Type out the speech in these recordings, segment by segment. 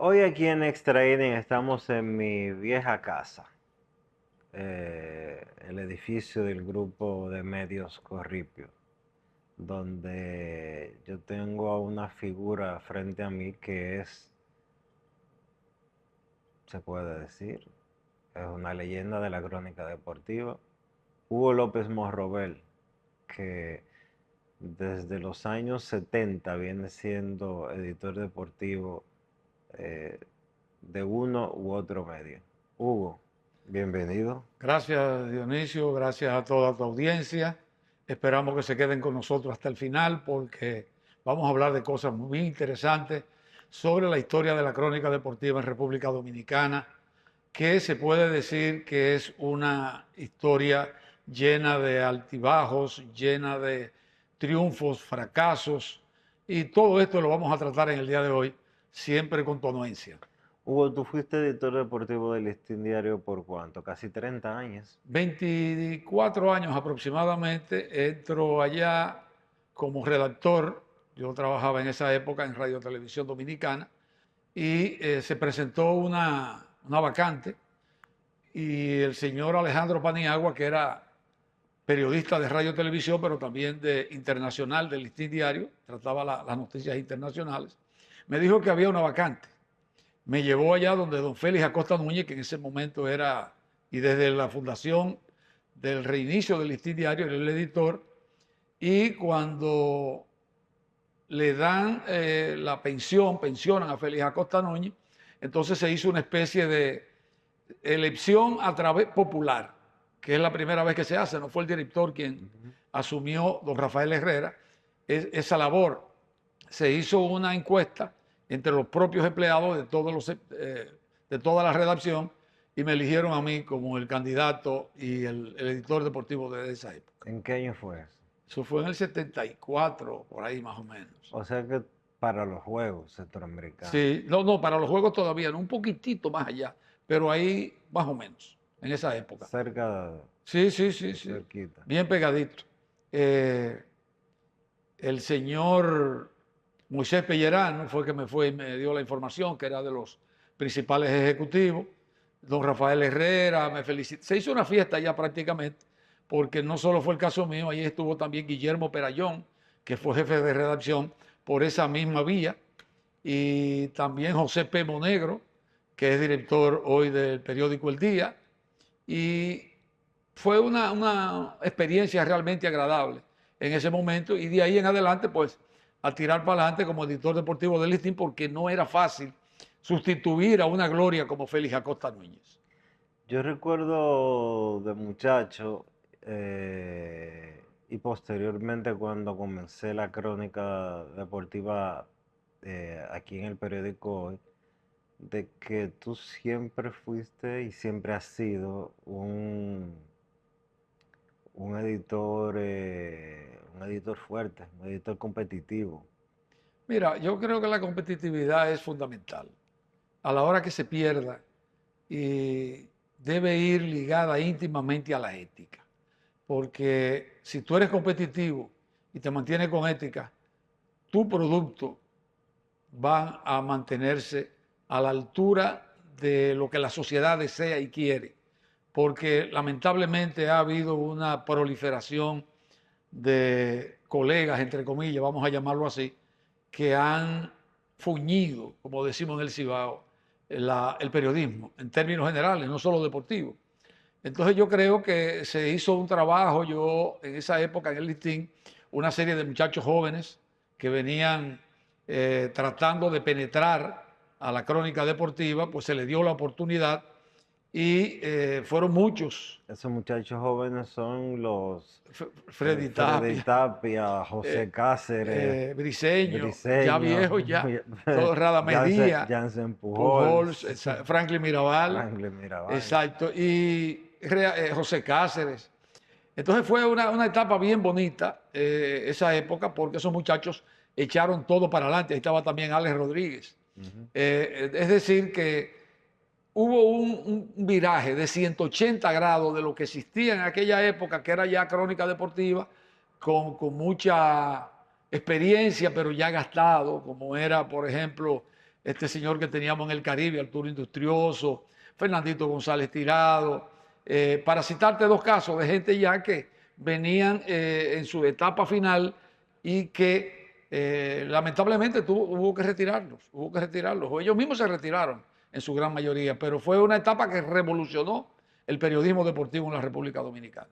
Hoy aquí en Extra Inning estamos en mi vieja casa, el edificio del grupo de medios Corripio, donde yo tengo a una figura frente a mí que se puede decir, es una leyenda de la crónica deportiva, Hugo López Morrobel, que desde los años 70 viene siendo editor deportivo eh, de uno u otro medio. Hugo, bienvenido. Gracias, Dionisio, gracias a toda tu audiencia. Esperamos que se queden con nosotros hasta el final porque vamos a hablar de cosas muy interesantes sobre la historia de la crónica deportiva en República Dominicana, que se puede decir que es una historia llena de altibajos, llena de triunfos, fracasos, y todo esto lo vamos a tratar en el día de hoy, siempre con tu anuencia. Hugo, tú fuiste editor deportivo del Listín Diario por cuánto, casi 30 años. 24 años aproximadamente, entro allá como redactor. Yo trabajaba en esa época en Radio Televisión Dominicana y se presentó una vacante y el señor Alejandro Paniagua, que era periodista de Radio Televisión, pero también de internacional del Listín Diario, trataba las noticias internacionales, me dijo que había una vacante. Me llevó allá donde don Félix Acosta Núñez, que en ese momento era, y desde la fundación del reinicio del Listín Diario, era el editor, y cuando le dan pensionan a Félix Acosta Núñez, entonces se hizo una especie de elección a través popular, que es la primera vez que se hace, no fue el director quien asumió, don Rafael Herrera, esa labor. Se hizo una encuesta entre los propios empleados de toda la redacción y me eligieron a mí como el candidato y el editor deportivo de esa época. ¿En qué año fue eso? Eso fue en el 74, por ahí más o menos. O sea que para los Juegos Centroamericanos. Sí, no, para los juegos todavía, no, un poquitito más allá, pero ahí más o menos, en esa época. Cerca Sí, sí, sí, de sí, cerquita. bien pegadito. Eh, el señor Moisés Pellerano fue que me dio la información, que era de los principales ejecutivos. Don Rafael Herrera me felicitó. Se hizo una fiesta ya prácticamente, porque no solo fue el caso mío, ahí estuvo también Guillermo Perayón, que fue jefe de redacción por esa misma vía, y también José P. Monegro, que es director hoy del periódico El Día, y fue una experiencia realmente agradable en ese momento, y de ahí en adelante, pues, a tirar para adelante como editor deportivo del Listín, porque no era fácil sustituir a una gloria como Félix Acosta Núñez. Yo recuerdo de muchacho y posteriormente cuando comencé la crónica deportiva aquí en el periódico Hoy, de que tú siempre fuiste y siempre has sido un editor fuerte, un editor competitivo. Mira, yo creo que la competitividad es fundamental. A la hora que se pierda, y debe ir ligada íntimamente a la ética. Porque si tú eres competitivo y te mantienes con ética, tu producto va a mantenerse a la altura de lo que la sociedad desea y quiere. Porque lamentablemente ha habido una proliferación de colegas, entre comillas, vamos a llamarlo así, que han fuñido, como decimos en el Cibao, el periodismo, en términos generales, no solo deportivos. Entonces yo creo que se hizo un trabajo, yo en esa época en el Listín, una serie de muchachos jóvenes que venían tratando de penetrar a la crónica deportiva, pues se les dio la oportunidad y fueron muchos. Esos muchachos jóvenes son los Freddy Freddy Tapia, Tapia, José Cáceres, Briseño, ya Briseño, viejo ya, todo Radamés Díaz, Jansen Pujols, Pujols, Franklin Mirabal, Franklin Mirabal. exacto, y José Cáceres. Entonces fue una etapa bien bonita esa época porque esos muchachos echaron todo para adelante. Ahí estaba también Alex Rodríguez. Es decir, que hubo un viraje de 180 grados de lo que existía en aquella época, que era ya crónica deportiva, con mucha experiencia, pero ya gastado, como era, por ejemplo, este señor que teníamos en el Caribe, Arturo Industrioso, Fernandito González Tirado, para citarte dos casos de gente ya que venían en su etapa final y que lamentablemente hubo que retirarlos, o ellos mismos se retiraron en su gran mayoría, pero fue una etapa que revolucionó el periodismo deportivo en la República Dominicana.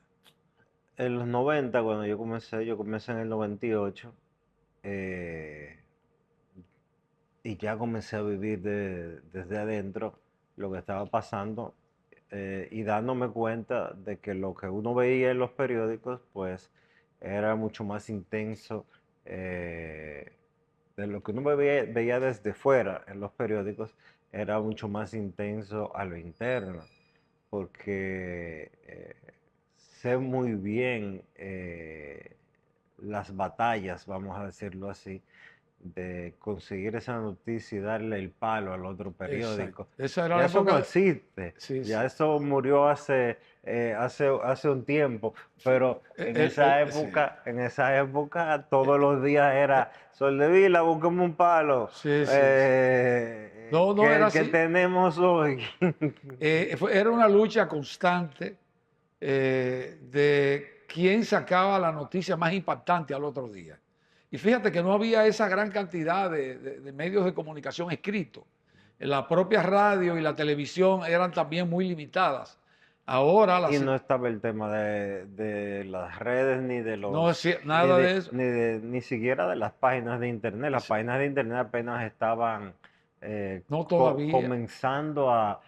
En los 90, cuando yo comencé en el 98, y ya comencé a vivir desde adentro lo que estaba pasando, y dándome cuenta de que lo que uno veía en los periódicos, pues era mucho más intenso de lo que uno veía desde fuera en los periódicos, era mucho más intenso a lo interno, porque sé muy bien las batallas, vamos a decirlo así, de conseguir esa noticia y darle el palo al otro periódico. Exacto. Esa era Ya la eso época no existe, Sí, ya sí. eso murió hace un tiempo, pero en esa época todos los días era Sol de Vila, busquemos un palo, Sí, sí, sí. No, no era que así. tenemos hoy. Era una lucha constante de quién sacaba la noticia más impactante al otro día. Y fíjate que no había esa gran cantidad de medios de comunicación escritos. La propia radio y la televisión eran también muy limitadas. Ahora Y no estaba el tema de las redes, no es nada de eso. ni siquiera de las páginas de internet. Las páginas de internet apenas estaban No todavía comenzando a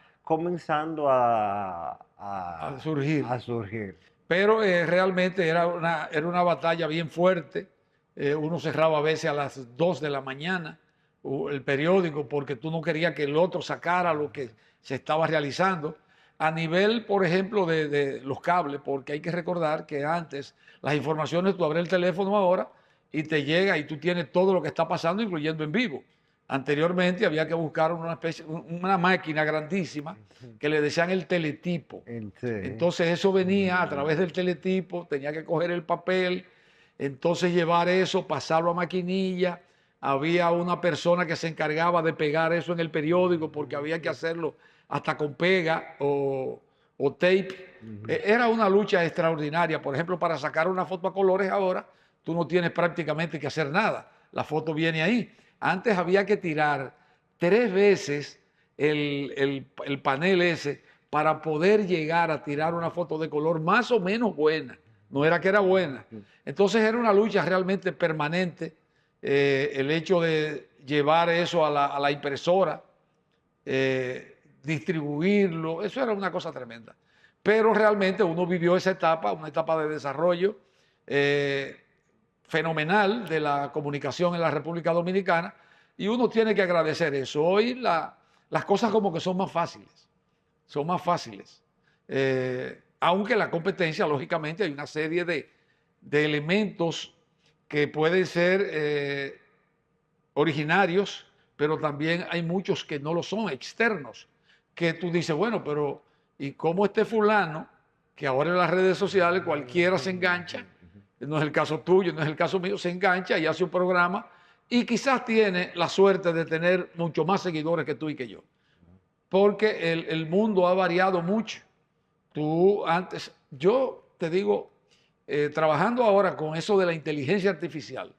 surgir. a surgir. Pero realmente era una batalla bien fuerte. Uno cerraba a veces a las 2 de la mañana el periódico porque tú no querías que el otro sacara lo que se estaba realizando. A nivel, por ejemplo, de los cables, porque hay que recordar que antes las informaciones, tú abres el teléfono ahora y te llega y tú tienes todo lo que está pasando, incluyendo en vivo. Anteriormente había que buscar una máquina grandísima que le decían el teletipo. Sí. Entonces eso venía a través del teletipo, tenía que coger el papel, entonces llevar eso, pasarlo a maquinilla. Había una persona que se encargaba de pegar eso en el periódico porque había que hacerlo hasta con pega o tape. Era una lucha extraordinaria. Por ejemplo, para sacar una foto a colores ahora, tú no tienes prácticamente que hacer nada. La foto viene ahí. Antes había que tirar 3 veces el panel ese para poder llegar a tirar una foto de color más o menos buena. No era que era buena. Entonces era una lucha realmente permanente. El hecho de llevar eso a la impresora, distribuirlo, eso era una cosa tremenda. Pero realmente uno vivió esa etapa, una etapa de desarrollo fenomenal de la comunicación en la República Dominicana, y uno tiene que agradecer eso. Hoy las cosas como que son más fáciles. Son más fáciles. Aunque la competencia, lógicamente, hay una serie de elementos que pueden ser originarios, pero también hay muchos que no lo son, externos, que tú dices, bueno, pero ¿y cómo este fulano, que ahora en las redes sociales cualquiera se engancha? No es el caso tuyo, no es el caso mío, se engancha y hace un programa y quizás tiene la suerte de tener mucho más seguidores que tú y que yo. Porque el mundo ha variado mucho. Tú antes, yo te digo, trabajando ahora con eso de la inteligencia artificial,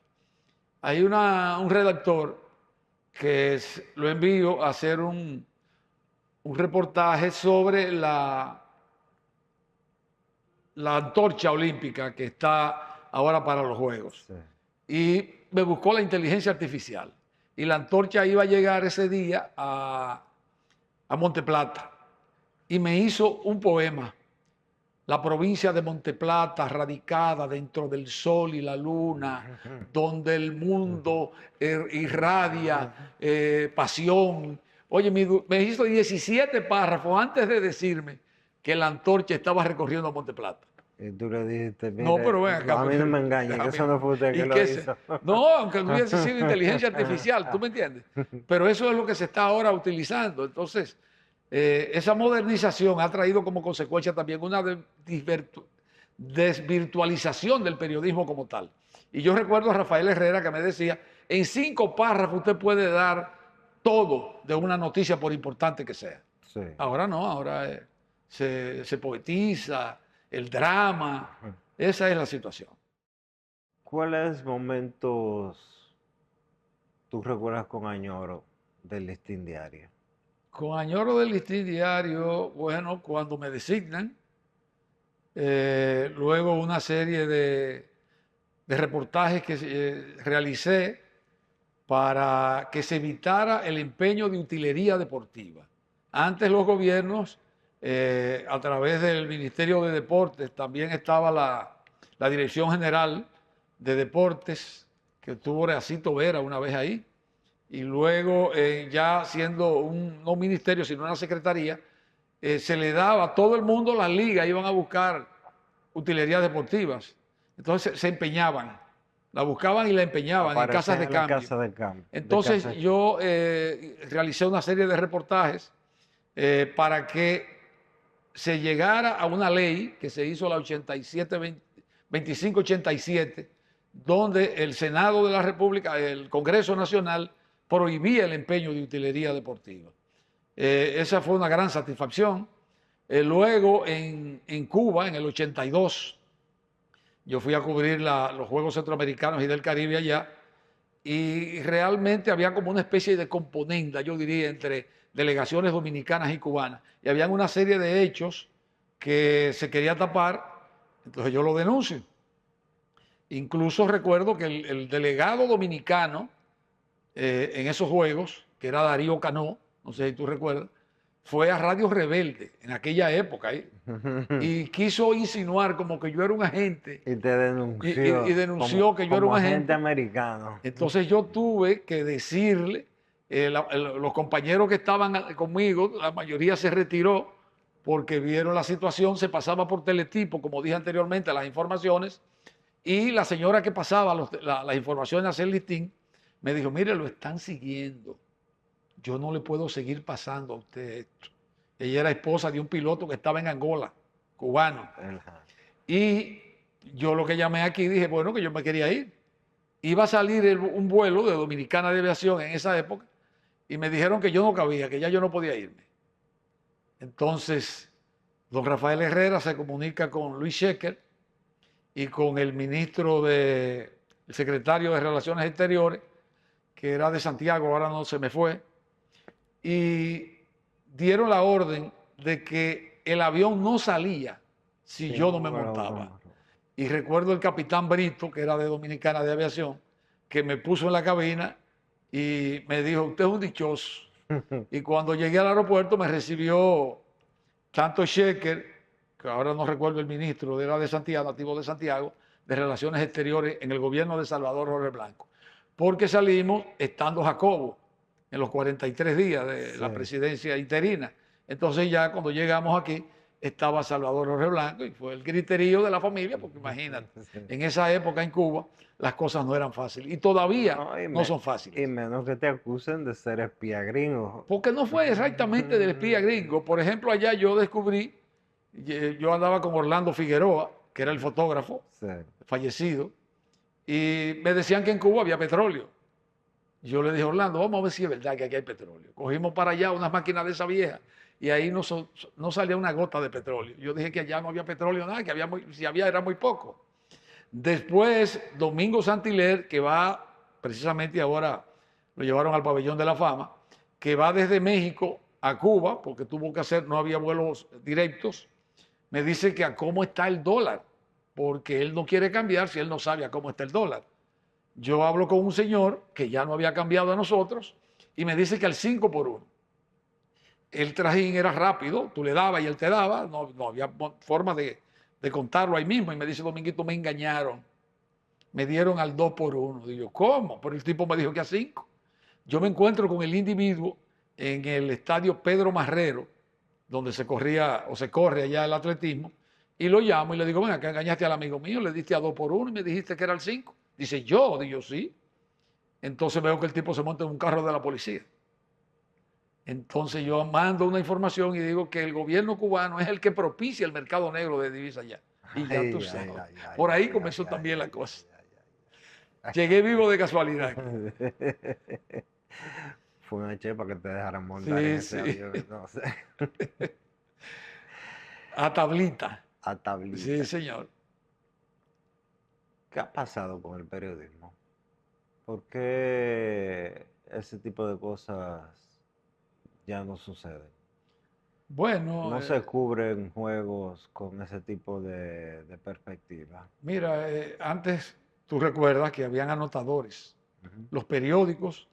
hay un redactor que lo envío a hacer un reportaje sobre la antorcha olímpica que está ahora para los Juegos. Sí. Y me buscó la inteligencia artificial. Y la antorcha iba a llegar ese día a Monteplata. Y me hizo un poema. La provincia de Monteplata, radicada dentro del sol y la luna, donde el mundo irradia pasión. Oye, me hizo 17 párrafos antes de decirme que la antorcha estaba recorriendo Monteplata. Y tú le dijiste, mire, No, pero ven acá. a mí no me engañe, que eso no fue usted que lo hizo. No, aunque no hubiese sido inteligencia artificial, ¿tú me entiendes? Pero eso es lo que se está ahora utilizando. Entonces, esa modernización ha traído como consecuencia también una desvirtualización del periodismo como tal. Y yo recuerdo a Rafael Herrera que me decía, en 5 párrafos usted puede dar todo de una noticia por importante que sea. Sí. Ahora no, ahora se poetiza, el drama, esa es la situación. ¿Cuáles momentos tú recuerdas con añoro del Listín Diario? Con añoro del Listín Diario, bueno, cuando me designan, luego una serie de reportajes que realicé para que se evitara el empeño de utilería deportiva. Antes los gobiernos, a través del Ministerio de Deportes, también estaba la Dirección General de Deportes, que tuvo Reacito Vera una vez ahí, y luego ya siendo no un ministerio, sino una secretaría, se le daba a todo el mundo, las ligas iban a buscar utilerías deportivas. Entonces se empeñaban, la buscaban y la empeñaban en casas Aparecían de en la cambio. casa de cambio. Entonces yo realicé una serie de reportajes para que se llegara a una ley que se hizo la 2587, donde el Senado de la República, el Congreso Nacional, prohibía el empeño de utilería deportiva. Esa fue una gran satisfacción. Luego en Cuba, en el 82, yo fui a cubrir los Juegos Centroamericanos y del Caribe allá, y realmente había como una especie de componenda, yo diría, entre delegaciones dominicanas y cubanas. Y habían una serie de hechos que se quería tapar, entonces yo lo denuncio. Incluso recuerdo que el delegado dominicano en esos juegos, que era Darío Cano, no sé si tú recuerdas, fue a Radio Rebelde en aquella época y quiso insinuar como que yo era un agente. Y te denunció. Y denunció que yo era un agente americano. Entonces yo tuve que decirle, los compañeros que estaban conmigo, la mayoría se retiró porque vieron la situación, se pasaba por teletipo, como dije anteriormente, las informaciones, y la señora que pasaba las informaciones a hacer listín, me dijo, mire, lo están siguiendo, yo no le puedo seguir pasando a usted esto. Ella era esposa de un piloto que estaba en Angola, cubano. Y yo lo que llamé aquí dije, bueno, que yo me quería ir. Iba a salir un vuelo de Dominicana de Aviación en esa época y me dijeron que yo no cabía, que ya yo no podía irme. Entonces, don Rafael Herrera se comunica con Luis Shecker y con el el secretario de Relaciones Exteriores, que era de Santiago, ahora no se me fue, y dieron la orden de que el avión no salía si yo no me montaba. Y recuerdo el capitán Brito, que era de Dominicana de Aviación, que me puso en la cabina y me dijo, usted es un dichoso. Y cuando llegué al aeropuerto me recibió tanto Shecker, que ahora no recuerdo el ministro, era de Santiago, nativo de Santiago, de Relaciones Exteriores en el gobierno de Salvador Jorge Blanco. Porque salimos estando Jacobo en los 43 días de la presidencia interina. Entonces ya cuando llegamos aquí estaba Salvador Jorge Blanco y fue el griterío de la familia, porque imagínate, en esa época en Cuba las cosas no eran fáciles y todavía no son fáciles. Y menos que te acusen de ser espía gringo. Porque no fue exactamente del espía gringo. Por ejemplo, allá yo descubrí, yo andaba con Orlando Figueroa, que era el fotógrafo fallecido, y me decían que en Cuba había petróleo. Yo le dije, Orlando, vamos a ver si es verdad que aquí hay petróleo. Cogimos para allá unas máquinas de esa vieja y ahí no salía una gota de petróleo. Yo dije que allá no había petróleo nada, que si había era muy poco. Después, Domingo Santiler, que va precisamente ahora, lo llevaron al Pabellón de la Fama, que va desde México a Cuba, porque tuvo que hacer, no había vuelos directos, me dice que a cómo está el dólar, porque él no quiere cambiar si él no sabe a cómo está el dólar. Yo hablo con un señor que ya no había cambiado a nosotros y me dice que al 5 por 1. El trajín era rápido, tú le dabas y él te daba, no había forma de contarlo ahí mismo. Y me dice, Dominguito, me engañaron, me dieron al 2 por 1. Digo, ¿cómo? Pero el tipo me dijo que a 5. Yo me encuentro con el individuo en el estadio Pedro Marrero, donde se corría o se corre allá el atletismo, y lo llamo y le digo, venga, que engañaste al amigo mío, le diste a 2 por 1 y me dijiste que era el 5. Dice, yo, digo, sí. Entonces veo que el tipo se monta en un carro de la policía. Entonces yo mando una información y digo que el gobierno cubano es el que propicia el mercado negro de divisas allá. Y ya tú sabes. Por ahí comenzó también la cosa. Llegué vivo de casualidad. fue una chepa que te dejaran montar en Sí, ese sí. avión, no sé, A tablita. a Sí, tablita. señor. ¿Qué ha pasado con el periodismo? ¿Por qué ese tipo de cosas ya no suceden? Bueno, No se cubren juegos con ese tipo de perspectiva. mira, antes tú recuerdas que habían anotadores. Ujú. Los periódicos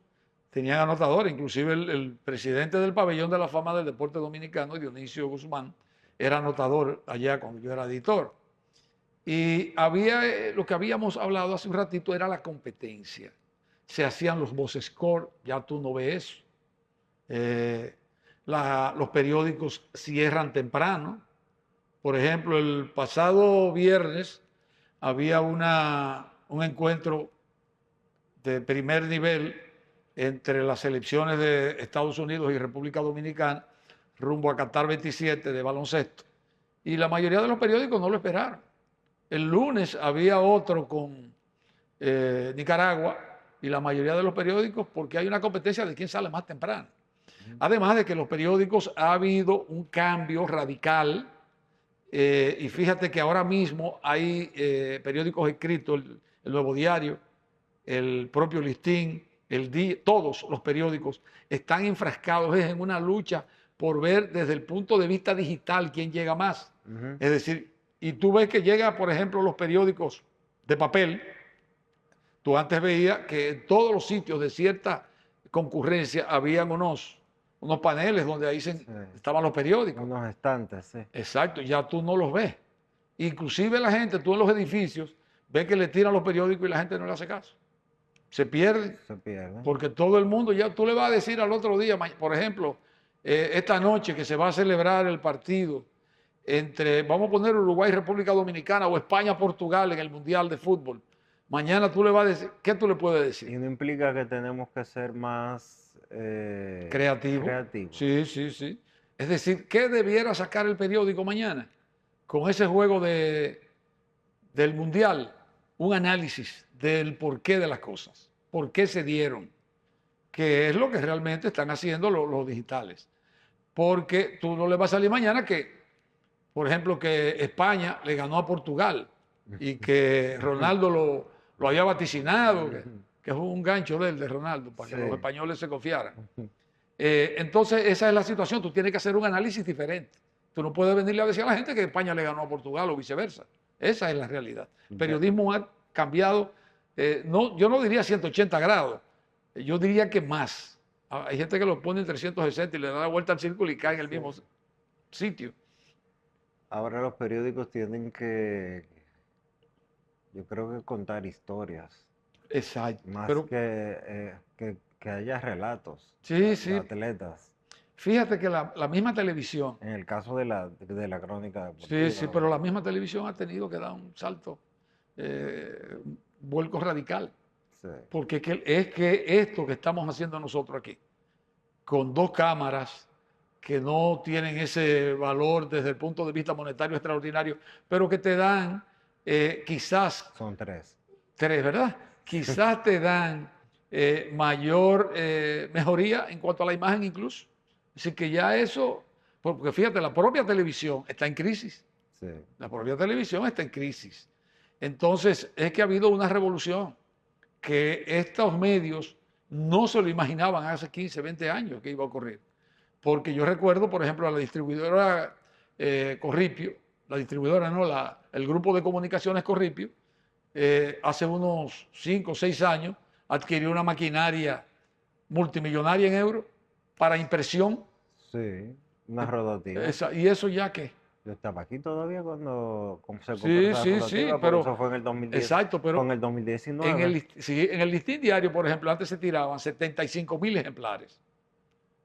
tenían anotadores, inclusive el presidente del Pabellón de la Fama del Deporte Dominicano, Dionisio Guzmán, era anotador allá cuando yo era editor. Y había, lo que habíamos hablado hace un ratito era la competencia. Se hacían los box score, ya tú no ves eso. Eh, los periódicos cierran temprano. Por ejemplo, el pasado viernes había un encuentro de primer nivel entre las selecciones de Estados Unidos y República Dominicana rumbo a Qatar 27 de baloncesto. Y la mayoría de los periódicos no lo esperaron. El lunes había otro con Nicaragua y la mayoría de los periódicos, porque hay una competencia de quién sale más temprano. Además de que los periódicos ha habido un cambio radical y fíjate que ahora mismo hay periódicos escritos, el Nuevo Diario, el propio Listín, el Día, todos los periódicos están enfrascados en una lucha por ver desde el punto de vista digital quién llega más. Ujú. Es decir, y tú ves que llega, por ejemplo, los periódicos de papel. Tú antes veías que en todos los sitios de cierta concurrencia habían unos paneles donde ahí Sí. estaban los periódicos. Unos estantes, sí. Exacto, ya tú no los ves. Inclusive la gente, tú en los edificios, ves que le tiran los periódicos y la gente no le hace caso. Se pierde, Se pierden. porque todo el mundo ya, tú le vas a decir al otro día, por ejemplo, esta noche que se va a celebrar el partido entre, vamos a poner Uruguay, República Dominicana o España, Portugal en el Mundial de Fútbol. Mañana tú le vas a decir, ¿qué tú le puedes Y decir? no implica que tenemos que ser más Creativo. creativos. Sí, sí, sí. Es decir, ¿qué debiera sacar el periódico mañana? Con ese juego del Mundial, un análisis del porqué de las cosas, por qué se dieron, que es lo que realmente están haciendo los digitales. Porque tú no le vas a salir mañana que, por ejemplo, que España le ganó a Portugal y que Ronaldo lo había vaticinado, que fue un gancho de Ronaldo para que los Sí. españoles se confiaran. Entonces, esa es la situación. Tú tienes que hacer un análisis diferente. Tú no puedes venirle a decir a la gente que España le ganó a Portugal o viceversa. Esa es la realidad. El periodismo ha cambiado, no, yo no diría 180 grados, yo diría que más. Hay gente que lo pone en 360 y le da la vuelta al círculo y cae en el mismo sitio. Ahora los periódicos tienen que, yo creo que contar historias, Exacto. más Pero que haya relatos sí, de sí. atletas. Fíjate que la misma televisión, En el caso de la crónica deportiva. sí, sí, pero la misma televisión ha tenido que dar un salto, un vuelco radical. Sí. Porque es que esto que estamos haciendo nosotros aquí, con dos cámaras que no tienen ese valor desde el punto de vista monetario extraordinario, pero que te dan quizás Son tres. tres, ¿verdad? Quizás te dan mayor mejoría en cuanto a la imagen incluso. Así que ya eso, porque fíjate, la propia televisión está en crisis. Sí. La propia televisión está en crisis. Entonces, es que ha habido una revolución que estos medios no se lo imaginaban hace 15, 20 años que iba a ocurrir. Porque yo recuerdo, por ejemplo, a la distribuidora Corripio, la distribuidora, no, el grupo de comunicaciones Corripio, hace unos 5 o 6 años adquirió una maquinaria multimillonaria en euros para impresión. Sí, una rotativa. ¿Y eso ya qué? Yo estaba aquí todavía cuando se compró Sí, esa sí, sí, rotativa, porque pero eso fue en el 2010, exacto, pero con el 2019. en el Listín Diario, por ejemplo, antes se tiraban 75.000 ejemplares.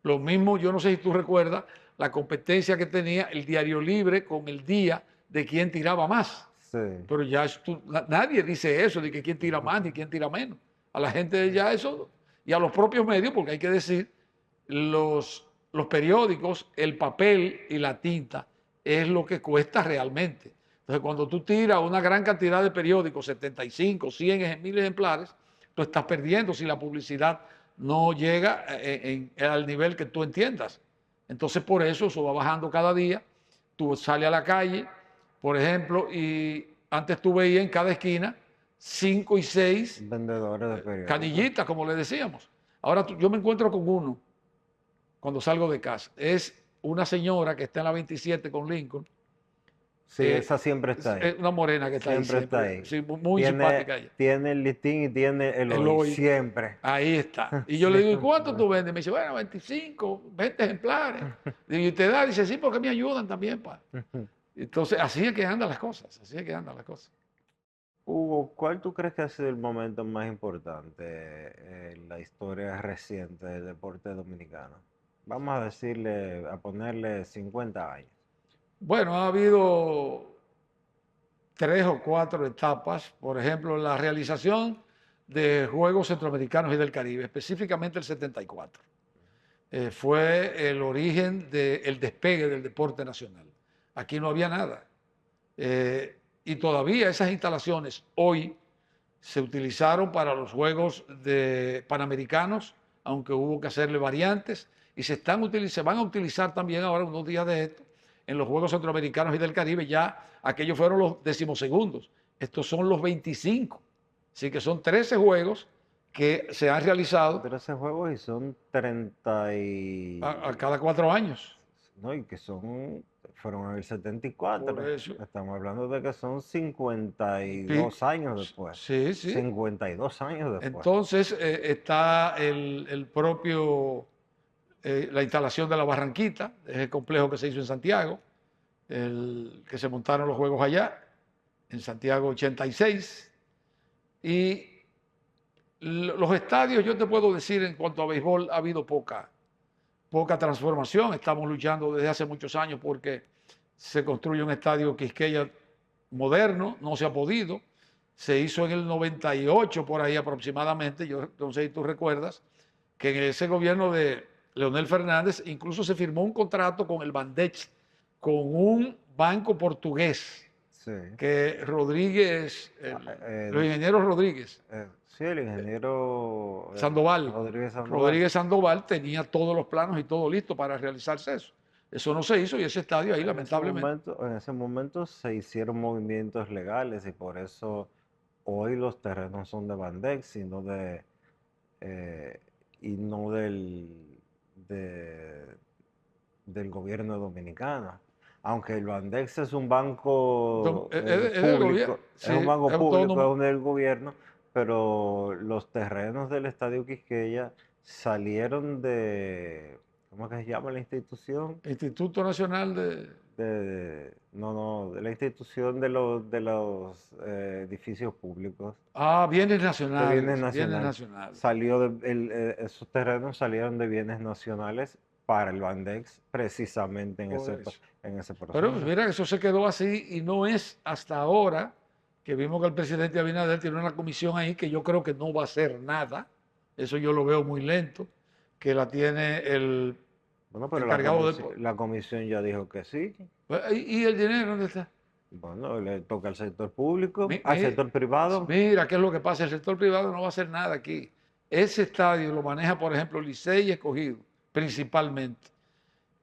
Lo mismo, yo no sé si tú recuerdas la competencia que tenía el Diario Libre con el Día de quién tiraba más. Sí. Pero ya nadie dice eso, de que quién tira más ni quién tira menos. A la gente ya eso, y a los propios medios, porque hay que decir, los periódicos, el papel y la tinta es lo que cuesta realmente. Entonces, cuando tú tiras una gran cantidad de periódicos, 75, 100 mil ejemplares, tú estás perdiendo si la publicidad no llega al nivel que tú entiendas. Entonces, por eso va bajando cada día. Tú sales a la calle, por ejemplo, y antes tú veías en cada esquina 5 y 6 Vendedores de periódicos. canillitas, como le decíamos. Ahora yo me encuentro con uno cuando salgo de casa. Es una señora que está en la 27 con Lincoln. Sí, esa siempre está ahí. Es una morena que está ahí Siempre está siempre. ahí. Sí, muy simpática ella. Tiene el listín y tiene el El hoy. hoy. Siempre. Ahí está. Y yo le digo, ¿y Siempre. cuánto tú vendes? Me dice, bueno, 25, 20 ejemplares. Y te da, dice, sí, porque me ayudan también, pa. Entonces, así es que andan las cosas, así es que andan las cosas. Hugo, ¿cuál tú crees que ha sido el momento más importante en la historia reciente del deporte dominicano? Vamos a decirle, a ponerle 50 años. Bueno, ha habido 3 o 4 etapas, por ejemplo, la realización de Juegos Centroamericanos y del Caribe, específicamente el 74. Fue el origen del despegue del deporte nacional. Aquí no había nada. Y todavía esas instalaciones hoy se utilizaron para los Juegos Panamericanos, aunque hubo que hacerle variantes, y se van a utilizar también ahora, unos días de esto, en los Juegos Centroamericanos y del Caribe. Ya aquellos fueron los 12º, estos son los 25. Así que son 13 juegos que se han realizado 13 juegos y son 30 a y... cada 4 años. No, y que fueron en el Por 74. eso. Estamos hablando de que son 52 años después. Sí, sí. 52 años después. Entonces está el propio, la instalación de la Barranquita, es el complejo que se hizo en Santiago, que se montaron los juegos allá, en Santiago 86. Y los estadios, yo te puedo decir, en cuanto a béisbol, ha habido poca transformación. Estamos luchando desde hace muchos años porque se construye un estadio Quisqueya moderno, no se ha podido. Se hizo en el 98 por ahí aproximadamente, yo no sé si tú recuerdas, que en ese gobierno de Leonel Fernández incluso se firmó un contrato con el Bandex, con un banco portugués, Sí. que Rodríguez, los ingenieros Rodríguez, Sí, el ingeniero Sandoval, Rodríguez Sandoval. Rodríguez Sandoval tenía todos los planos y todo listo para realizarse eso. Eso no se hizo y ese estadio ahí, lamentablemente. En ese momento se hicieron movimientos legales y por eso hoy los terrenos son de Bandex eh, y no del gobierno dominicano. Aunque el Bandex es un banco Es del gobierno, público, es sí, un banco es público, autónomo. es del gobierno, pero los terrenos del Estadio Quisqueya salieron ¿cómo es que se llama la institución? Instituto Nacional No, de la institución de los edificios públicos, Bienes de bienes nacionales, bienes nacionales. nacionales. Esos terrenos salieron de bienes nacionales para el Bandex precisamente Por eso. en ese Pero pues, proceso. mira, eso se quedó así y no es hasta ahora que vimos que el presidente Abinader tiene una comisión ahí que yo creo que no va a hacer nada. Eso yo lo veo muy lento, que la tiene el Bueno, pero encargado de... la comisión ya dijo que sí. ¿Y el dinero dónde está? Bueno, le toca al sector público, Mi- al mi- sector privado. Mira, ¿qué es lo que pasa? El sector privado no va a hacer nada aquí. Ese estadio lo maneja, por ejemplo, Licey y Escogido, principalmente.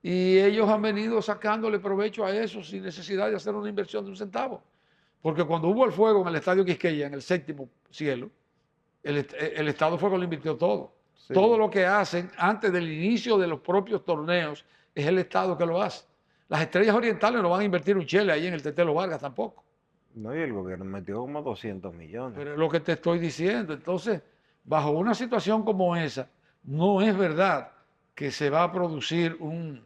Y ellos han venido sacándole provecho a eso sin necesidad de hacer una inversión de un centavo. Porque cuando hubo el fuego en el estadio Quisqueya, en el séptimo cielo, el Estado fue que lo invirtió todo. Sí. Todo lo que hacen antes del inicio de los propios torneos es el Estado que lo hace. Las estrellas orientales no van a invertir un chele ahí en el Tetelo Vargas tampoco. No, y el gobierno metió como 200 millones. Pero es lo que te estoy diciendo. Entonces, bajo una situación como esa, no es verdad que se va a producir un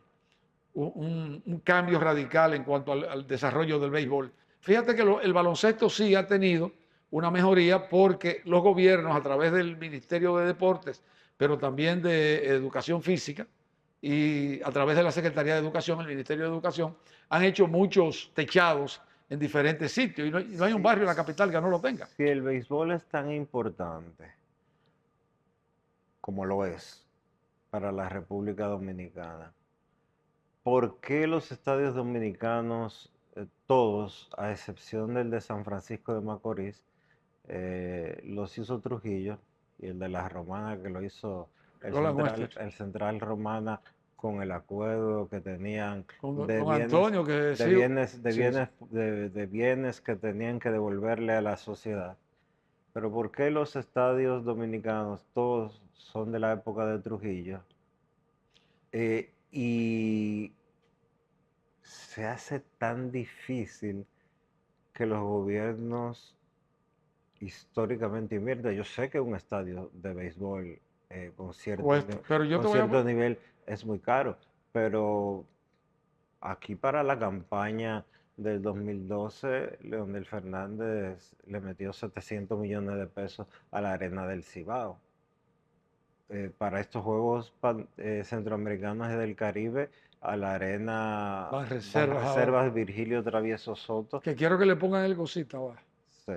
cambio radical en cuanto al desarrollo del béisbol. Fíjate que el baloncesto sí ha tenido una mejoría porque los gobiernos a través del Ministerio de Deportes, pero también de Educación Física y a través de la Secretaría de Educación, el Ministerio de Educación, han hecho muchos techados en diferentes sitios y no hay un barrio en la capital que no lo tenga. Si el béisbol es tan importante como lo es para la República Dominicana, ¿por qué los estadios dominicanos, todos, a excepción del de San Francisco de Macorís, los hizo Trujillo y el de la Romana que lo hizo el Central Romana, con el acuerdo que tenían de Con bienes, Antonio, que de sí, bienes, de sí, sí. bienes, de bienes que tenían que devolverle a la sociedad. Pero ¿por qué los estadios dominicanos todos son de la época de Trujillo? Y se hace tan difícil que los gobiernos históricamente invierten. Yo sé que un estadio de béisbol Cuesta. Pero yo con te voy a... cierto nivel es muy caro, pero aquí para la campaña del 2012, Leonel Fernández le metió 700 millones de pesos a la Arena del Cibao. Para estos Juegos Centroamericanos y del Caribe, a la Arena Van reservas ahora. Banreservas Virgilio Travieso Soto, Que quiero que le pongan el cosita abajo. sí.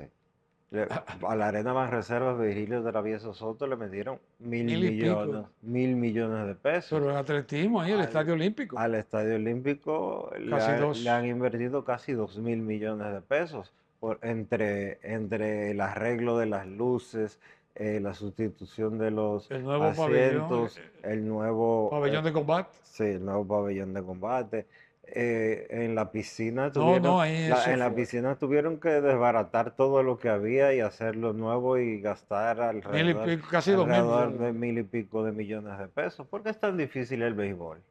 A la Arena Banreservas Virgilio Travieso Soto le metieron Mil y pico. mil millones de pesos. Pero el atletismo ahí, el Al, Estadio Olímpico, al Estadio Olímpico casi le han dos. invertido casi 2.000 millones de pesos entre el arreglo de las luces, la sustitución de los El nuevo asientos, el nuevo, pabellón de combate. sí, el nuevo pabellón de combate. En la piscina No, tuvieron, no, ahí eso en la fue. piscina tuvieron que desbaratar todo lo que había y hacerlo nuevo y gastar Mil y alrededor, pico, casi 2.000 millones de de pesos. 1.000 y pico de millones de pesos. ¿Por qué es tan difícil el béisbol?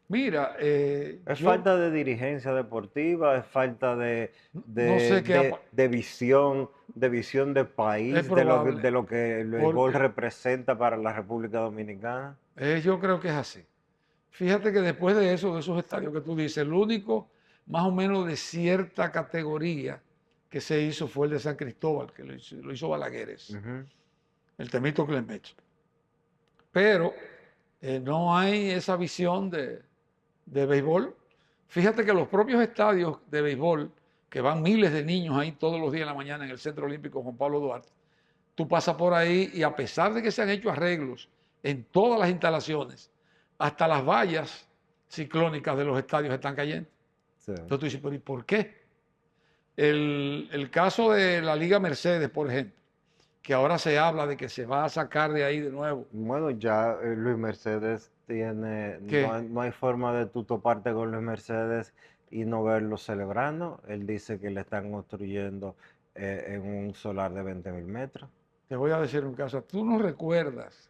Mira, Es yo falta de dirigencia deportiva, es falta no sé qué de visión de es país, probable, de lo que el béisbol porque representa para la República Dominicana. yo creo que es así. Fíjate que después de eso, de esos estadios que tú dices, el único más o menos de cierta categoría que se hizo fue el de San Cristóbal, que lo hizo Balagueres, Ujú. el Temito Clemecho. Pero no hay esa visión de béisbol. Fíjate que los propios estadios de béisbol, que van miles de niños ahí todos los días en la mañana en el Centro Olímpico Juan Pablo Duarte, tú pasas por ahí y a pesar de que se han hecho arreglos en todas las instalaciones, hasta las vallas ciclónicas de los estadios están cayendo. Sí. Entonces tú dices, pero ¿y por qué? El caso de la Liga Mercedes, por ejemplo, que ahora se habla de que se va a sacar de ahí de nuevo. Bueno, ya Luis Mercedes tiene, ¿Qué? no hay forma de tú toparte con Luis Mercedes y no verlo celebrando. Él dice que le están construyendo en un solar de 20.000 metros. Te voy a decir un caso. ¿Tú no recuerdas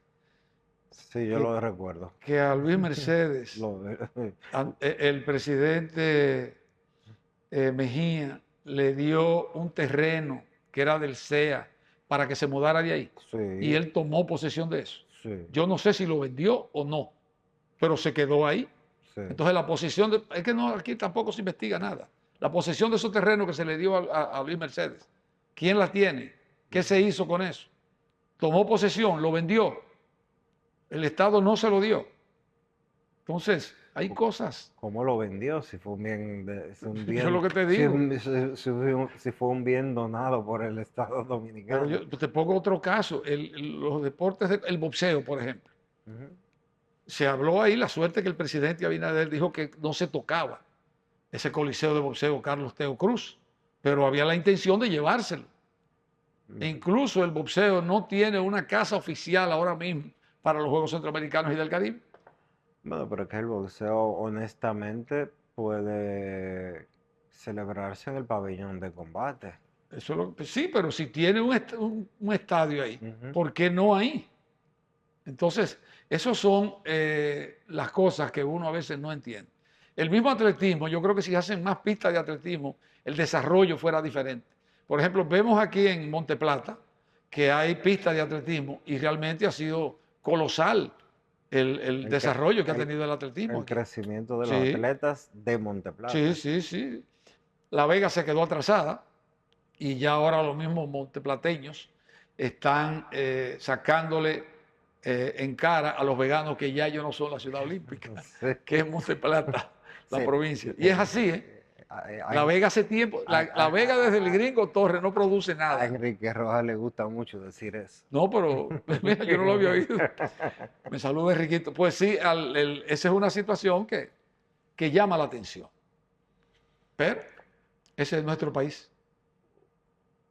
Sí, yo que, lo recuerdo. que a Luis Mercedes, Lo- el presidente Mejía, le dio un terreno que era del CEA para que se mudara de ahí? Y sí, él tomó posesión de eso. sí, Yo no sé si lo vendió o no, pero se quedó ahí. sí. Entonces la posesión, es que no, aquí tampoco se investiga nada. La posesión de esos terrenos que se le dio a Luis Mercedes, ¿quién la tiene? ¿Qué se hizo con eso? Tomó posesión, lo vendió, el Estado no se lo dio. Entonces, hay cosas, ¿Cómo lo vendió? Si fue un bien, si un yo bien, lo que te digo, si fue un bien donado por el Estado pero Dominicano. yo te pongo otro caso, los deportes, el boxeo, por ejemplo. Ujú. Se habló ahí, la suerte que el presidente Abinader dijo que no se tocaba ese coliseo de boxeo Carlos Teo Cruz, pero había la intención de llevárselo. E incluso el boxeo no tiene una casa oficial ahora mismo para los Juegos Centroamericanos y del Caribe. Bueno, pero es que el boxeo honestamente puede celebrarse en el pabellón de combate. Eso sí, pero si tiene un estadio ahí, Ujú. ¿por qué no ahí? Entonces, esas son las cosas que uno a veces no entiende. El mismo atletismo, yo creo que si hacen más pistas de atletismo, el desarrollo fuera diferente. Por ejemplo, vemos aquí en Monte Plata que hay pistas de atletismo y realmente ha sido colosal el El, cre- desarrollo que ha el, tenido el atletismo el aquí. crecimiento de los Sí, atletas de sí, Monteplata. sí, sí. La Vega se quedó atrasada y ya ahora los mismos monteplateños están sacándole en cara a los veganos que ya ellos no son la ciudad olímpica, Sí, que es Monteplata, sí. la provincia. Y es así, ¿eh? La A, Vega hace tiempo, a- la Vega desde el a- gringo Torres no produce a nada. Enrique Rojas le gusta mucho decir eso. No, pero mira, yo no lo había oído. Me saluda Enriquito. Pues sí, esa es una situación que llama la atención. Pero ese es nuestro país.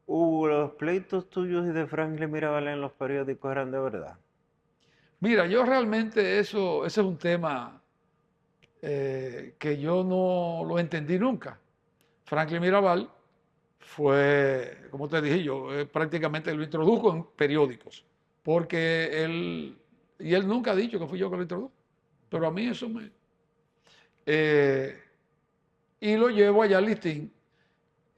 Hugo, los pleitos tuyos y de Franklin Mirabal en los periódicos eran de verdad. Mira, yo realmente ese es un tema que yo no lo entendí nunca. Franklin Mirabal fue, como te dije yo, prácticamente lo introdujo en periódicos, porque él nunca ha dicho que fui yo que lo introdujo, pero a mí eso me... eh, y lo llevo allá al listín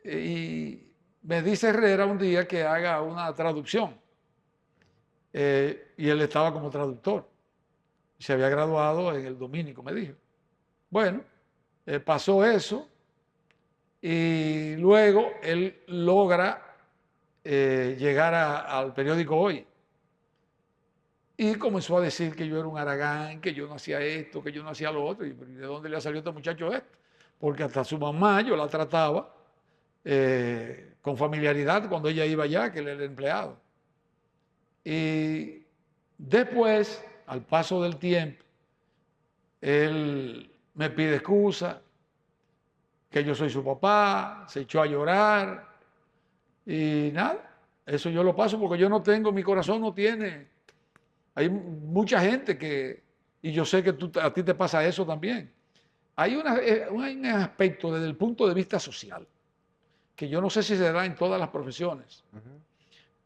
y me dice Herrera un día que haga una traducción y él estaba como traductor, se había graduado en el Dominico, me dijo. Bueno, pasó eso y luego él logra llegar al periódico Hoy y comenzó a decir que yo era un haragán, que yo no hacía esto, que yo no hacía lo otro. Y ¿de dónde le ha salido a este muchacho esto? Porque hasta su mamá yo la trataba con familiaridad cuando ella iba allá, que él era el empleado. Y después, al paso del tiempo, él me pide excusa, que yo soy su papá, se echó a llorar y nada, eso yo lo paso porque yo no tengo, mi corazón no tiene. Hay mucha gente que, y yo sé que a ti te pasa eso también. Hay un aspecto desde el punto de vista social, que yo no sé si se da en todas las profesiones,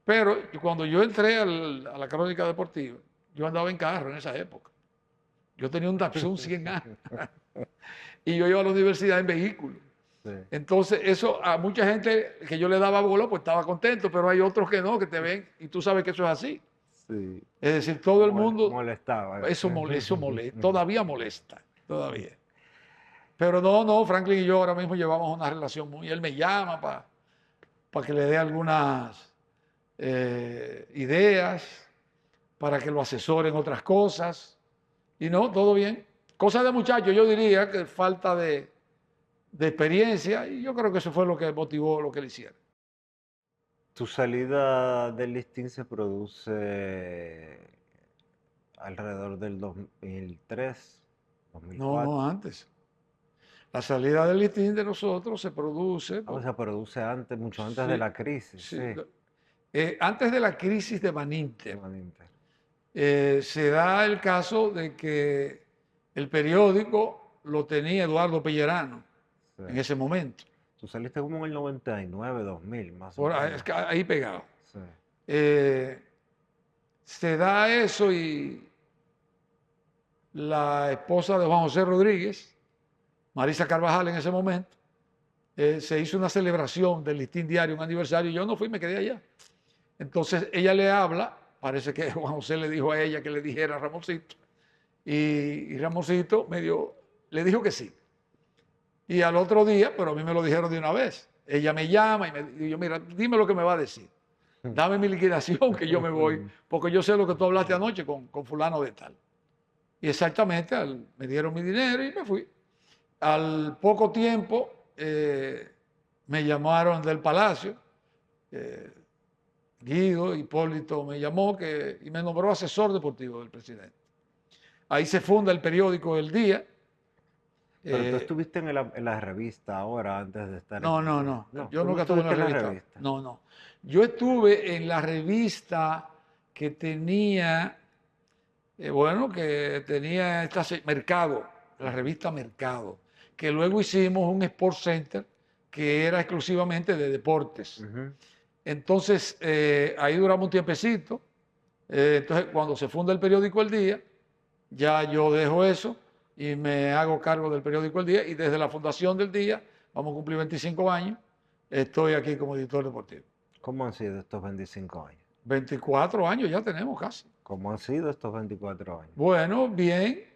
pero cuando yo entré a la crónica deportiva, yo andaba en carro en esa época. Yo tenía un Datsun 100A y yo iba a la universidad en vehículo. Sí. Entonces, eso a mucha gente que yo le daba bola, pues estaba contento, pero hay otros que no, que te ven y tú sabes que eso es así. Sí. Es decir, todo el mundo... Molestaba. Eso molesta, todavía molesta, todavía. Pero no, Franklin y yo ahora mismo llevamos una relación muy... Él me llama para que le dé algunas ideas, para que lo asesore en otras cosas. Y no, todo bien. Cosa de muchacho, yo diría que falta de experiencia, y yo creo que eso fue lo que motivó lo que le hicieron. ¿Tu salida del listín se produce alrededor del 2003, 2004? No, antes. La salida del listín de nosotros se produce... O sea, produce antes, mucho antes de la crisis. Sí. Antes de la crisis de Baninter. Se da el caso de que el periódico lo tenía Eduardo Pellerano en ese momento. Tú saliste como en el 99, 2000, más o menos. Ahí pegado. Sí. Se da eso y la esposa de Juan José Rodríguez, Marisa Carvajal en ese momento, se hizo una celebración del Listín Diario, un aniversario, y yo no fui, me quedé allá. Entonces ella le habla, parece que Juan José le dijo a ella que le dijera a Ramoncito, y Ramoncito le dijo que sí. Y al otro día, pero a mí me lo dijeron de una vez, ella me llama y me dijo, mira, dime lo que me va a decir. Dame mi liquidación que yo me voy, porque yo sé lo que tú hablaste anoche con fulano de tal. Y exactamente, me dieron mi dinero y me fui. Al poco tiempo me llamaron del Palacio, Guido Hipólito me llamó y me nombró asesor deportivo del presidente. Ahí se funda el periódico El Día. Pero tú estuviste en la revista ahora, antes de estar no, yo nunca estuve en la revista. No. Yo estuve en la revista que tenía, Mercado, la revista Mercado, que luego hicimos un Sports Center que era exclusivamente de deportes. Entonces, ahí duramos un tiempecito. Entonces, cuando se funda el periódico El Día, ya yo dejo eso y me hago cargo del periódico El Día, y desde la fundación del Día, vamos a cumplir 25 años, estoy aquí como editor deportivo. ¿Cómo han sido estos 25 años? 24 años ya tenemos casi. ¿Cómo han sido estos 24 años? Bueno, bien,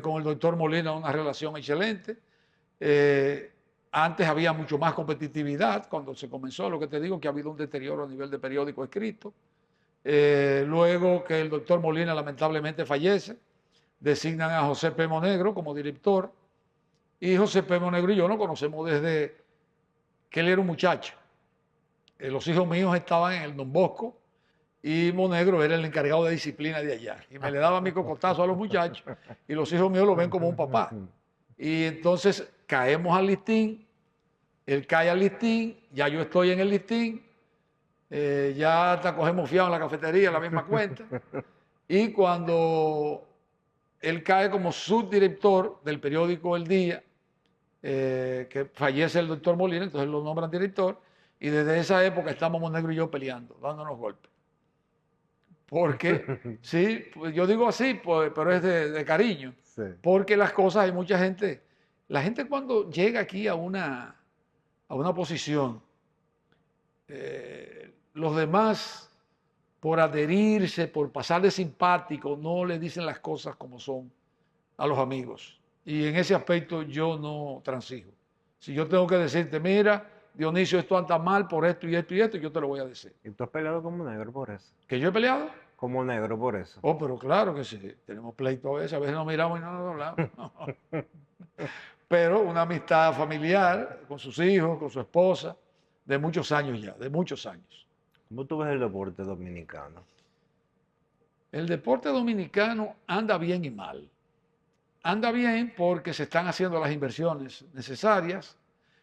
con el doctor Molina una relación excelente. Antes había mucho más competitividad cuando se comenzó, lo que te digo, que ha habido un deterioro a nivel de periódico escrito. Luego que el doctor Molina lamentablemente fallece, designan a José P. Monegro como director, y José P. Monegro y yo nos conocemos desde que él era un muchacho. Los hijos míos estaban en el Don Bosco y Monegro era el encargado de disciplina de allá. Y me le daba mi cocotazo a los muchachos y los hijos míos lo ven como un papá. Y entonces caemos al listín, él cae al listín, ya yo estoy en el listín, ya hasta cogemos fiado en la cafetería, la misma cuenta. Y cuando él cae como subdirector del periódico El Día, que fallece el doctor Molina, entonces lo nombran director, y desde esa época estamos Monegro y yo peleando, dándonos golpes. Porque, sí, pues yo digo así, pues, pero es de cariño, Sí. porque las cosas, hay mucha gente, la gente cuando llega aquí a una posición, los demás, por adherirse, por pasar de simpático, no le dicen las cosas como son a los amigos. Y en ese aspecto yo no transijo. Si yo tengo que decirte, mira, Dionisio, esto anda mal por esto y esto y esto, yo te lo voy a decir. ¿Y tú has peleado como negro por eso? ¿Que yo he peleado? Como negro por eso. Oh, pero claro que sí. Tenemos pleito a veces nos miramos y no nos hablamos. Pero una amistad familiar con sus hijos, con su esposa, de muchos años ya, de muchos años. ¿Cómo tú ves el deporte dominicano? El deporte dominicano anda bien y mal. Anda bien porque se están haciendo las inversiones necesarias,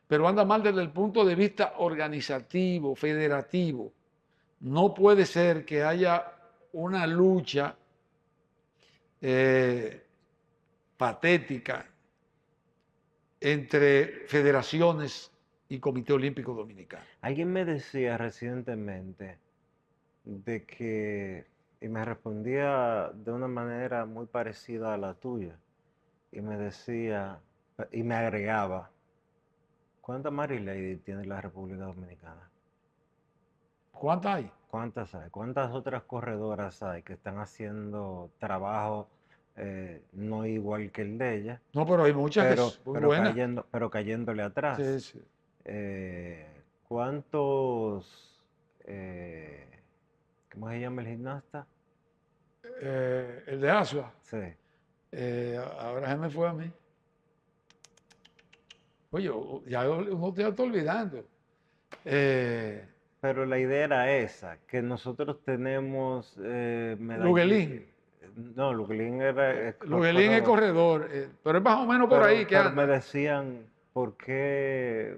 pero anda mal desde el punto de vista organizativo, federativo. No puede ser que haya una lucha patética entre federaciones y Comité Olímpico Dominicano. Alguien me decía recientemente de que, y me respondía de una manera muy parecida a la tuya, y me decía, y me agregaba, ¿cuántas Mary Lady tiene la República Dominicana? ¿Cuántas hay? ¿Cuántas hay? ¿Cuántas otras corredoras hay que están haciendo trabajo no igual que el de ella, No, pero hay muchas que son muy buenas. pero cayéndole atrás? Sí, sí. ¿Cuántos, cómo se llama el gimnasta? El de Asua. Sí. Ahora se me fue a mí. Oye, ya uno te está olvidando. Pero la idea era esa, que nosotros tenemos Luguelín. No, Luguelín era Luguelín es corredor, pero es más o menos por ahí que pero me anda. decían, ¿por qué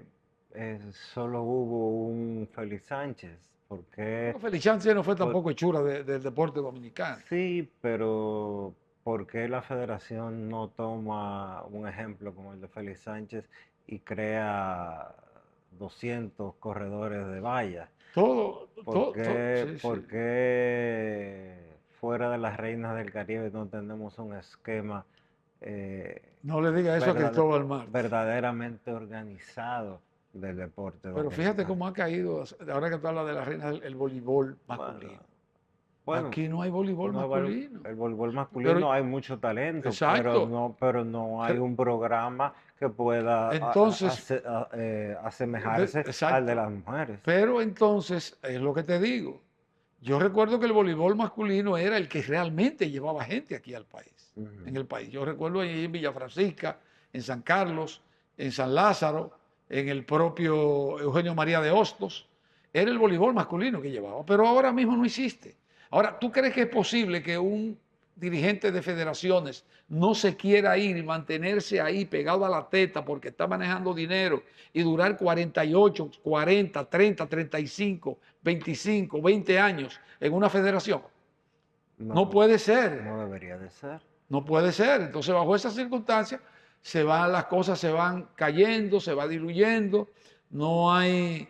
solo hubo un Félix Sánchez? ¿Por qué? Bueno, Félix Sánchez no fue Por- tampoco hechura del deporte dominicano. Sí, pero ¿por qué la federación no toma un ejemplo como el de Félix Sánchez y crea 200 corredores de vallas? Todo, sí, ¿Por sí. qué fuera de las reinas del Caribe no tenemos un esquema No le diga eso a Cristóbal Martí. verdaderamente organizado del deporte Pero fíjate dominicano? cómo ha caído, ahora que tú hablas de la reina, el voleibol Bueno, masculino. bueno, Aquí no hay voleibol no va masculino. el voleibol Pero, masculino, hay mucho talento, exacto. pero no hay Pero, un programa que pueda entonces, asemejarse al de exacto. las mujeres. Pero entonces, es lo que te digo. Yo recuerdo que el voleibol masculino era el que realmente llevaba gente aquí al país, en el país. Yo recuerdo ahí en Villa Francisca, en San Carlos, en San Lázaro, en el propio Eugenio María de Hostos. Era el voleibol masculino que llevaba, pero ahora mismo no existe. Ahora, ¿tú crees que es posible que un dirigente de federaciones no se quiera ir y mantenerse ahí pegado a la teta porque está manejando dinero y durar 48, 40, 30, 35, 25, 20 años en una federación? No puede ser, No debería de ser. no puede ser. Entonces, bajo esas circunstancias, las cosas se van cayendo, se va diluyendo, no hay,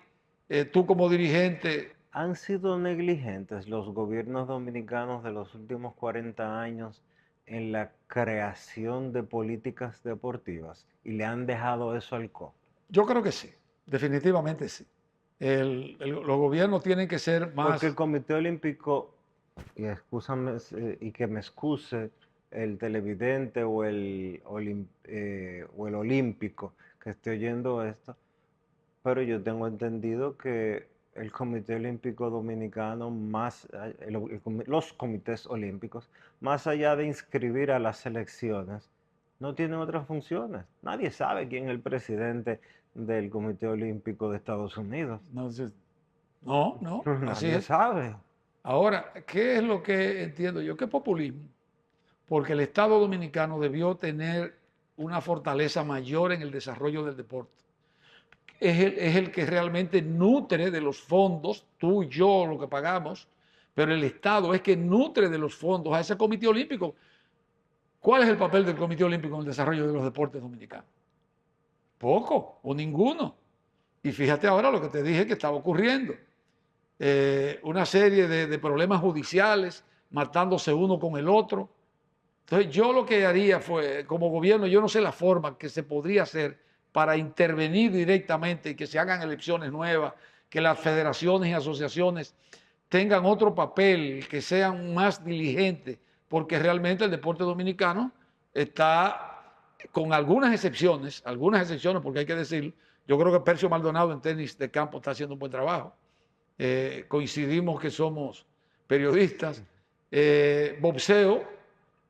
tú como dirigente. ¿Han sido negligentes los gobiernos dominicanos de los últimos 40 años en la creación de políticas deportivas y le han dejado eso al COE? Yo creo que sí, definitivamente sí. Los gobiernos tienen que ser Porque el más. Comité Olímpico, y excúsame, y que me excuse el televidente o o el olímpico que esté oyendo esto, pero yo tengo entendido que el Comité Olímpico Dominicano, los comités olímpicos, más allá de inscribir a las selecciones, no tienen otras funciones. Nadie sabe quién es el presidente del Comité Olímpico de Estados Unidos. No, así Nadie es. sabe. Ahora, ¿qué es lo que entiendo yo? ¿Qué populismo? Porque el Estado dominicano debió tener una fortaleza mayor en el desarrollo del deporte. Es el que realmente nutre de los fondos, tú y yo, lo que pagamos, pero el Estado es que nutre de los fondos a ese Comité Olímpico. ¿Cuál es el papel del Comité Olímpico en el desarrollo de los deportes dominicanos? Poco o ninguno. Y fíjate ahora lo que te dije que estaba ocurriendo. Una serie de problemas judiciales, matándose uno con el otro. Entonces yo lo que haría fue, como gobierno, yo no sé la forma que se podría hacer para intervenir directamente y que se hagan elecciones nuevas, que las federaciones y asociaciones tengan otro papel, que sean más diligentes, porque realmente el deporte dominicano está, con algunas excepciones, porque hay que decirlo, yo creo que Percio Maldonado en tenis de campo está haciendo un buen trabajo. Coincidimos que somos periodistas. Boxeo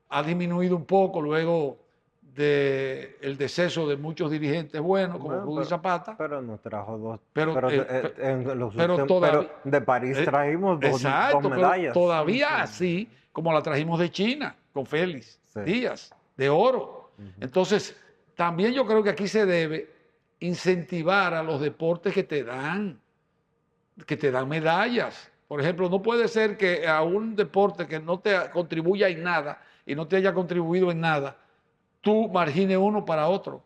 ha disminuido un poco luego del deceso de muchos dirigentes buenos, como Bueno, Rudy Zapata. pero nos trajo dos. Pero, Pero de París trajimos dos medallas. Pero todavía así, como la trajimos de China, con Félix Díaz, de oro. Entonces, también yo creo que aquí se debe incentivar a los deportes que te dan medallas. Por ejemplo, no puede ser que a un deporte que no te contribuya en nada y no te haya contribuido en nada, tú margines uno para otro,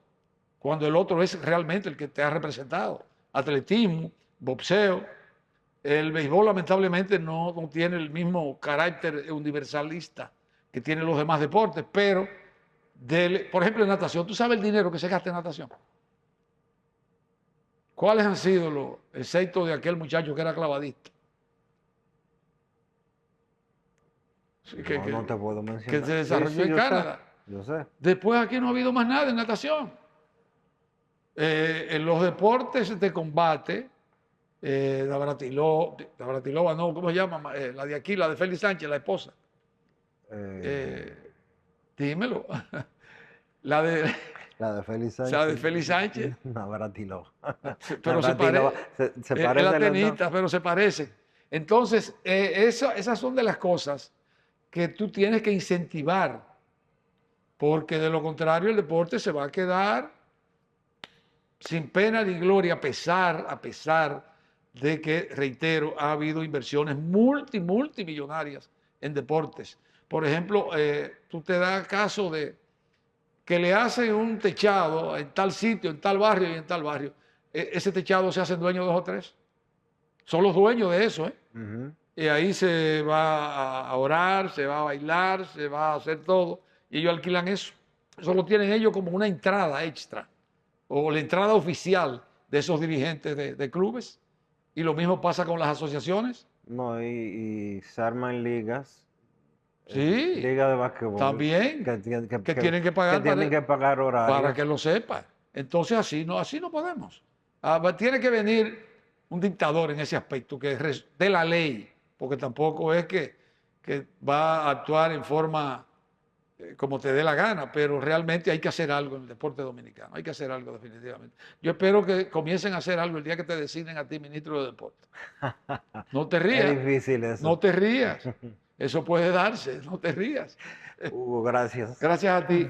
cuando el otro es realmente el que te ha representado. Atletismo, boxeo, el béisbol lamentablemente no tiene el mismo carácter universalista que tienen los demás deportes, pero, por ejemplo, en natación, ¿tú sabes el dinero que se gasta en natación? ¿Cuáles han sido los exceptos de aquel muchacho que era clavadista? No te puedo mencionar. Que se desarrolló en Canadá. Yo sé. Después aquí no ha habido más nada en natación. En los deportes de combate, la Bratilova, no, ¿cómo se llama? La de aquí, la de Félix Sánchez, la esposa. Dímelo. La de Félix Sánchez. La de Félix Sánchez. Navratilova. Pero se parece. Es la tenista, pero se parece. Entonces, esas son de las cosas que tú tienes que incentivar, porque de lo contrario el deporte se va a quedar sin pena ni gloria, a pesar de que, reitero, ha habido inversiones multimillonarias en deportes. Por ejemplo, tú te das caso de que le hacen un techado en tal sitio, en tal barrio y en tal barrio. Ese techado se hacen dueños 2 o 3. Son los dueños de eso, ¿eh? Y ahí se va a orar, se va a bailar, se va a hacer todo. Y ellos alquilan eso. Eso lo tienen ellos como una entrada extra o la entrada oficial de esos dirigentes de clubes. Y lo mismo pasa con las asociaciones. No, y se arman ligas. Sí. Liga de básquetbol. También. Que tienen que pagar. Que tienen que pagar horarios. Para que lo sepa. Entonces así no podemos. Tiene que venir un dictador en ese aspecto, que de la ley, porque tampoco es que va a actuar en forma como te dé la gana, pero realmente hay que hacer algo en el deporte dominicano, hay que hacer algo definitivamente. Yo espero que comiencen a hacer algo el día que te designen a ti ministro de Deporte. No te rías. Es difícil eso. No te rías. Eso puede darse, no te rías. Hugo, gracias. Gracias a ti.